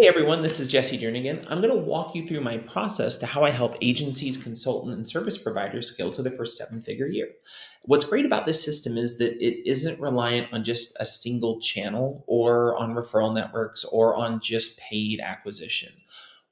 Hey everyone, this is Jesse Jernigan. I'm going to walk you through my process to how I help agencies, consultant, and service providers scale to their first seven-figure year. What's great about this system is that it isn't reliant on just a single channel or on referral networks or on just paid acquisition.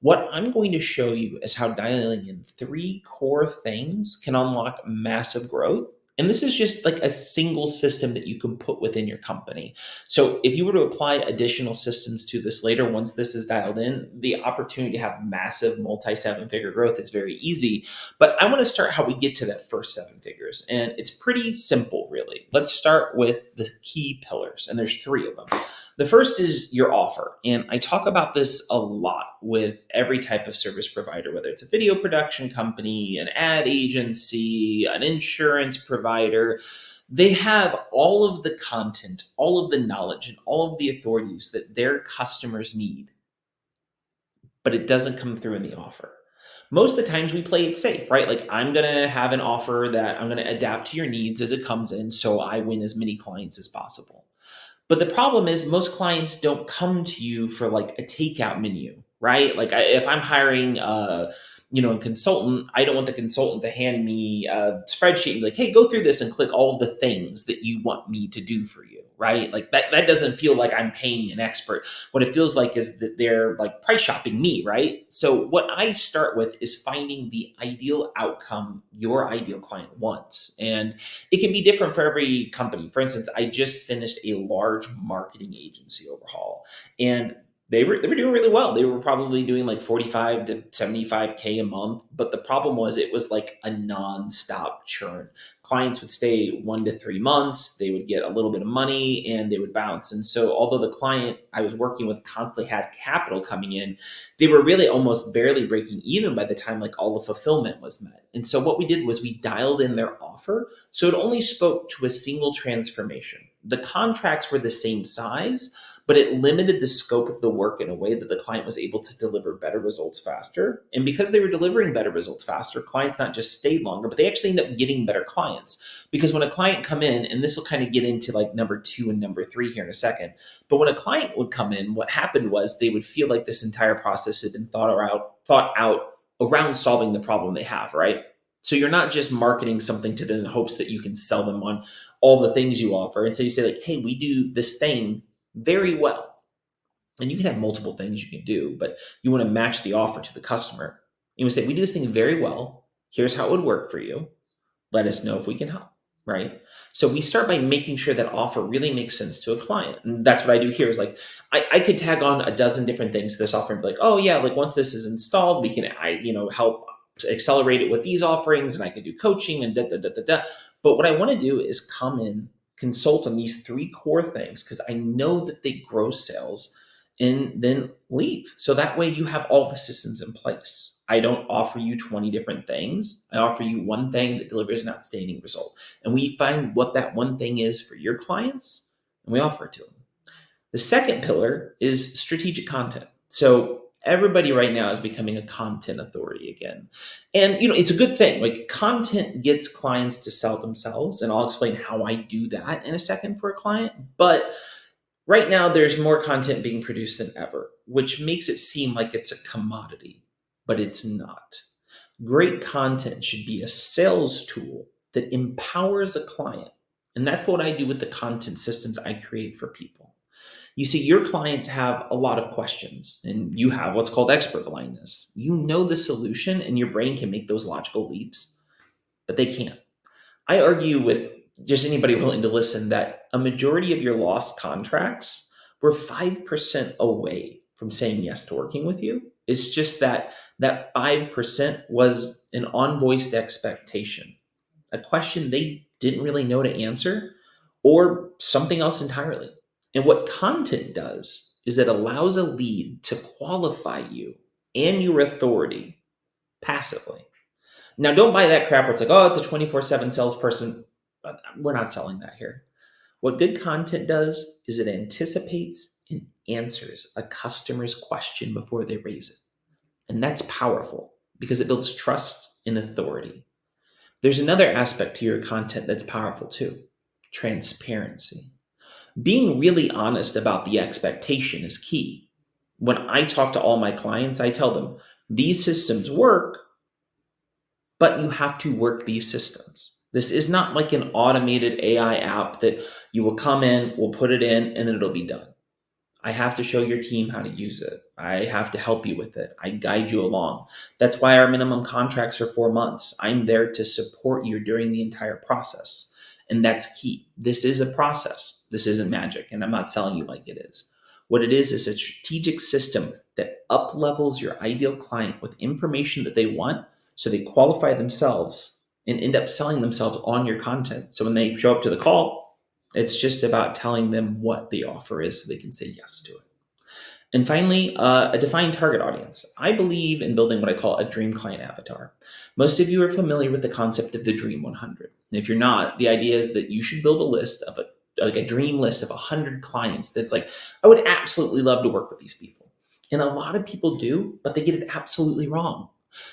What I'm going to show you is how dialing in three core things can unlock massive growth. And this is just like a single system that you can put within your company. So if you were to apply additional systems to this later, once this is dialed in, the opportunity to have massive multi seven figure growth is very easy. But I want to start how we get to that first seven figures. And it's pretty simple, really. Let's start with the key pillars, and there's three of them. The first is your offer. And I talk about this a lot with every type of service provider, whether it's a video production company, an ad agency, an insurance provider. They have all of the content, all of the knowledge, and all of the authorities that their customers need, but it doesn't come through in the offer. Most of the times we play it safe, right? Like I'm going to have an offer that I'm going to adapt to your needs as it comes in so I win as many clients as possible. But the problem is most clients don't come to you for like a takeout menu, right? Like if I'm hiring a consultant, I don't want the consultant to hand me a spreadsheet and be like, hey, go through this and click all of the things that you want me to do for you, right? Like that doesn't feel like I'm paying an expert. What it feels like is that they're like price shopping me, right? So what I start with is finding the ideal outcome your ideal client wants. And it can be different for every company. For instance, I just finished a large marketing agency overhaul, and they were doing really well. They were probably doing like 45 to 75K a month, but the problem was it was like a nonstop churn. Clients would stay 1 to 3 months, they would get a little bit of money and they would bounce. And so although the client I was working with constantly had capital coming in, they were really almost barely breaking even by the time like all the fulfillment was met. And so what we did was we dialed in their offer so it only spoke to a single transformation. The contracts were the same size, but it limited the scope of the work in a way that the client was able to deliver better results faster. And because they were delivering better results faster, clients not just stayed longer, but they actually ended up getting better clients. Because when a client come in, and this will kind of get into like number two and number three here in a second, but when a client would come in, what happened was they would feel like this entire process had been thought out around solving the problem they have, right? So you're not just marketing something to them in hopes that you can sell them on all the things you offer. And so you say like, hey, we do this thing very well. And you can have multiple things you can do, but you want to match the offer to the customer. You would say, we do this thing very well. Here's how it would work for you. Let us know if we can help, right? So we start by making sure that offer really makes sense to a client. And that's what I do here is like, I could tag on a dozen different things to this offer and be like, oh yeah, like once this is installed, we can, help accelerate it with these offerings and I can do coaching and da, da, da, da, da. But what I want to do is come in, consult on these three core things because I know that they grow sales and then leave. So that way you have all the systems in place. I don't offer you 20 different things. I offer you one thing that delivers an outstanding result. And we find what that one thing is for your clients and we offer it to them. The second pillar is strategic content. So everybody right now is becoming a content authority again. And it's a good thing. Like content gets clients to sell themselves, and I'll explain how I do that in a second for a client. But right now there's more content being produced than ever, which makes it seem like it's a commodity, but it's not. Great content should be a sales tool that empowers a client. And that's what I do with the content systems I create for people. You see, your clients have a lot of questions, and you have what's called expert blindness. You know the solution, and your brain can make those logical leaps, but they can't. I argue with just anybody willing to listen that a majority of your lost contracts were 5% away from saying yes to working with you. It's just that 5% was an unvoiced expectation, a question they didn't really know to answer, or something else entirely. And what content does is it allows a lead to qualify you and your authority passively. Now, don't buy that crap where it's like, oh, it's a 24/7 salesperson. We're not selling that here. What good content does is it anticipates and answers a customer's question before they raise it. And that's powerful because it builds trust and authority. There's another aspect to your content that's powerful too: transparency. Being really honest about the expectation is key. When I talk to all my clients, I tell them these systems work, but you have to work these systems. This is not like an automated AI app that you will come in, we'll put it in, and then it'll be done. I have to show your team how to use it. I have to help you with it. I guide you along. That's why our minimum contracts are 4 months. I'm there to support you during the entire process. And that's key. This is a process. This isn't magic. And I'm not selling you like it is. What it is a strategic system that up levels your ideal client with information that they want so they qualify themselves and end up selling themselves on your content. So when they show up to the call, it's just about telling them what the offer is so they can say yes to it. And finally, a defined target audience. I believe in building what I call a dream client avatar. Most of you are familiar with the concept of the Dream 100. And if you're not, the idea is that you should build a list of a dream list of 100 clients that's like, I would absolutely love to work with these people. And a lot of people do, but they get it absolutely wrong.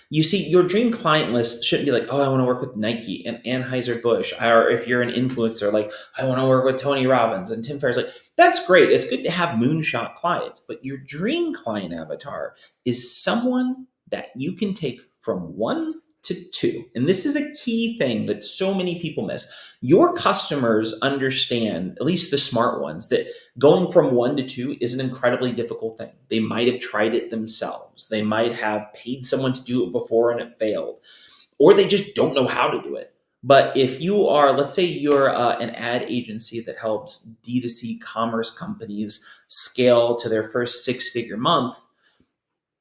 You see, your dream client list shouldn't be like, oh, I want to work with Nike and Anheuser-Busch. Or if you're an influencer, like, I want to work with Tony Robbins and Tim Ferriss. Like, that's great. It's good to have moonshot clients. But your dream client avatar is someone that you can take from 1 to 2. And this is a key thing that so many people miss. Your customers understand, at least the smart ones, that going from 1 to 2 is an incredibly difficult thing. They might have tried it themselves. They might have paid someone to do it before and it failed, or they just don't know how to do it. But if you are, let's say you're an ad agency that helps D2C commerce companies scale to their first 6-figure month,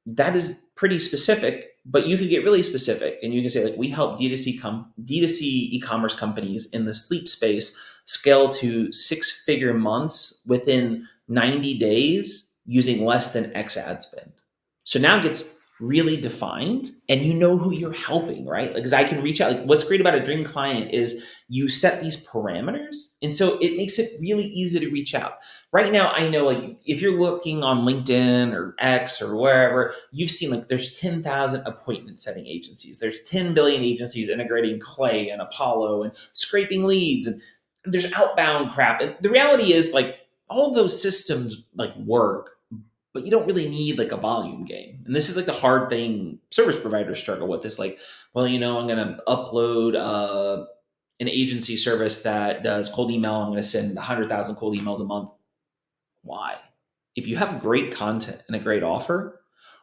that is pretty specific, but you could get really specific and you can say, like, we help D2C e-commerce companies in the sleep space scale to 6-figure months within 90 days using less than X ad spend. So now it gets really defined and you know who you're helping, right? Because I can reach out. Like, what's great about a dream client is you set these parameters. And so it makes it really easy to reach out. Right now, I know, like, if you're looking on LinkedIn or X or wherever, you've seen, like, there's 10,000 appointment setting agencies. There's 10 billion agencies integrating Clay and Apollo and scraping leads. And there's outbound crap. And the reality is, like, all of those systems, like, work, but you don't really need, like, a volume game. And this is, like, the hard thing service providers struggle with. Is like, well, I'm going to upload an agency service that does cold email. I'm going to send 100,000 cold emails a month. Why? If you have great content and a great offer,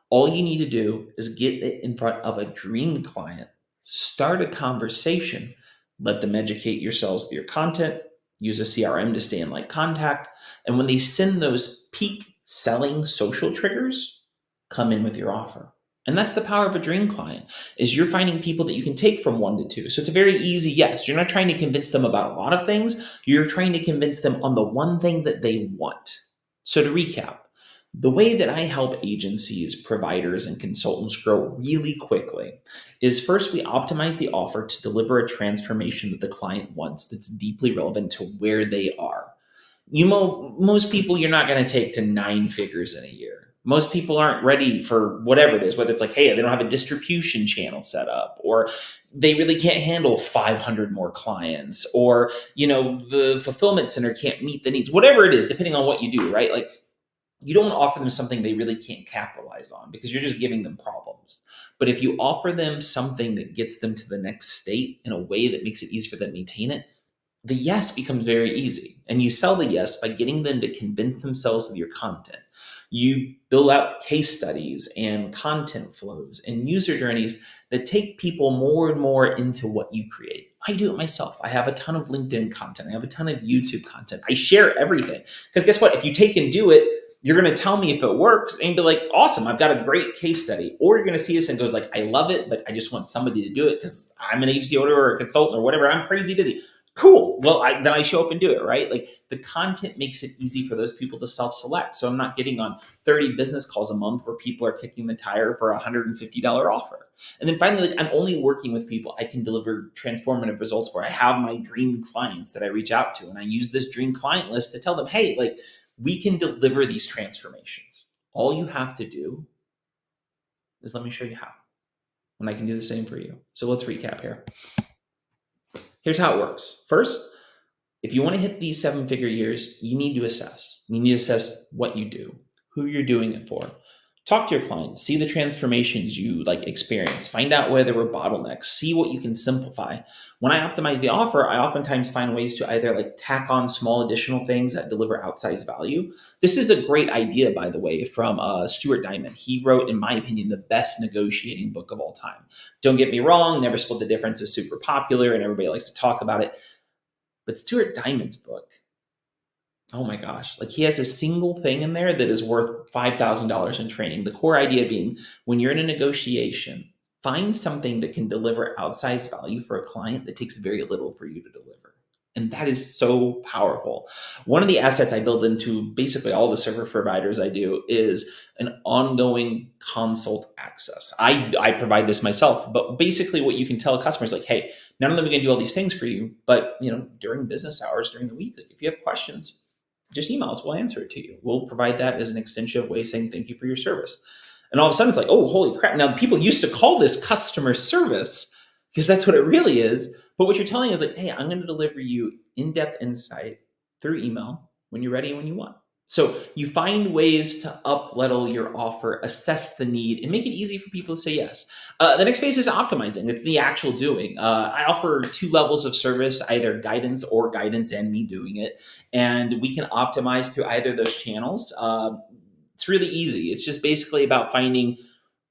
all you need to do is get it in front of a dream client, start a conversation, let them educate yourselves with your content, use a CRM to stay in like contact. And when they send those peak selling social triggers, come in with your offer. And that's the power of a dream client, is you're finding people that you can take from 1 to 2. So it's a very easy yes. You're not trying to convince them about a lot of things. You're trying to convince them on the one thing that they want. So to recap, the way that I help agencies, providers, and consultants grow really quickly is, first, we optimize the offer to deliver a transformation that the client wants that's deeply relevant to where they are. Most people you're not going to take to 9 figures in a year. Most people aren't ready for whatever it is, whether it's like, hey, they don't have a distribution channel set up, or they really can't handle 500 more clients, or, the fulfillment center can't meet the needs, whatever it is, depending on what you do, right? Like, you don't offer them something they really can't capitalize on because you're just giving them problems. But if you offer them something that gets them to the next state in a way that makes it easy for them to maintain it, the yes becomes very easy. And you sell the yes by getting them to convince themselves of your content. You build out case studies and content flows and user journeys that take people more and more into what you create. I do it myself. I have a ton of LinkedIn content. I have a ton of YouTube content. I share everything. Because guess what? If you take and do it, you're going to tell me if it works and be like, awesome, I've got a great case study. Or you're going to see this and goes like, I love it, but I just want somebody to do it because I'm an agency owner or a consultant or whatever. I'm crazy busy. Cool. Well, then I show up and do it, right? Like, the content makes it easy for those people to self-select. So I'm not getting on 30 business calls a month where people are kicking the tire for a $150 offer. And then finally, like, I'm only working with people I can deliver transformative results for. I have my dream clients that I reach out to, and I use this dream client list to tell them, hey, like, we can deliver these transformations. All you have to do is let me show you how. And I can do the same for you. So let's recap here. Here's how it works. First, if you want to hit these 7-figure years, you need to assess. You need to assess what you do, who you're doing it for. Talk to your clients, see the transformations you experience, find out where there were bottlenecks, see what you can simplify. When I optimize the offer, I oftentimes find ways to either tack on small additional things that deliver outsized value. This is a great idea, by the way, from Stuart Diamond. He wrote, in my opinion, the best negotiating book of all time. Don't get me wrong, Never Split the Difference is super popular and everybody likes to talk about it. But Stuart Diamond's book, oh my gosh, he has a single thing in there that is worth $5,000 in training. The core idea being when you're in a negotiation, find something that can deliver outsized value for a client that takes very little for you to deliver. And that is so powerful. One of the assets I build into basically all the service providers I do is an ongoing consult access. I provide this myself, but basically what you can tell customers hey, not only are we going to do all these things for you, but during business hours, during the week, if you have questions, just email us. We'll answer it to you. We'll provide that as an extensive way saying thank you for your service. And all of a sudden it's oh, holy crap. Now people used to call this customer service because that's what it really is. But what you're telling is hey, I'm going to deliver you in-depth insight through email when you're ready and when you want. So you find ways to up-level your offer, assess the need, and make it easy for people to say yes. The next phase is optimizing. It's the actual doing. I offer 2 levels of service, either guidance or guidance and me doing it. And we can optimize through either of those channels. It's really easy. It's just basically about finding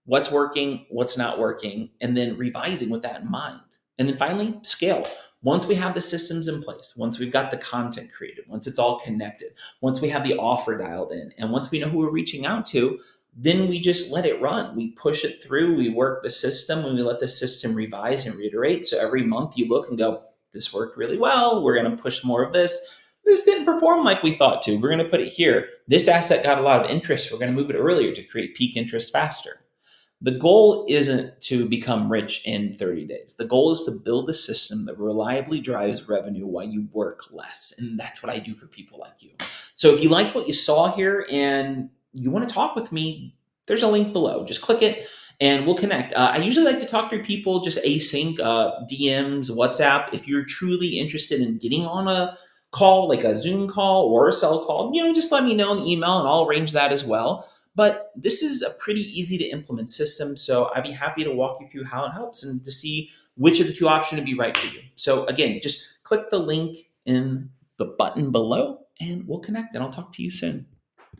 what's working, what's not working, and then revising with that in mind. And then finally, scale. Once we have the systems in place, once we've got the content created, once it's all connected, once we have the offer dialed in, and once we know who we're reaching out to, then we just let it run. We push it through, we work the system, and we let the system revise and reiterate. So every month you look and go, this worked really well. We're going to push more of this. This didn't perform like we thought to. We're going to put it here. This asset got a lot of interest. We're going to move it earlier to create peak interest faster. The goal isn't to become rich in 30 days. The goal is to build a system that reliably drives revenue while you work less. And that's what I do for people like you. So if you liked what you saw here and you want to talk with me, there's a link below. Just click it and we'll connect. I usually like to talk to people just async, DMs, WhatsApp. If you're truly interested in getting on a call, like a Zoom call or a cell call, just let me know in the email and I'll arrange that as well. But this is a pretty easy to implement system. So I'd be happy to walk you through how it helps and to see which of the 2 options would be right for you. So again, just click the link in the button below and we'll connect and I'll talk to you soon.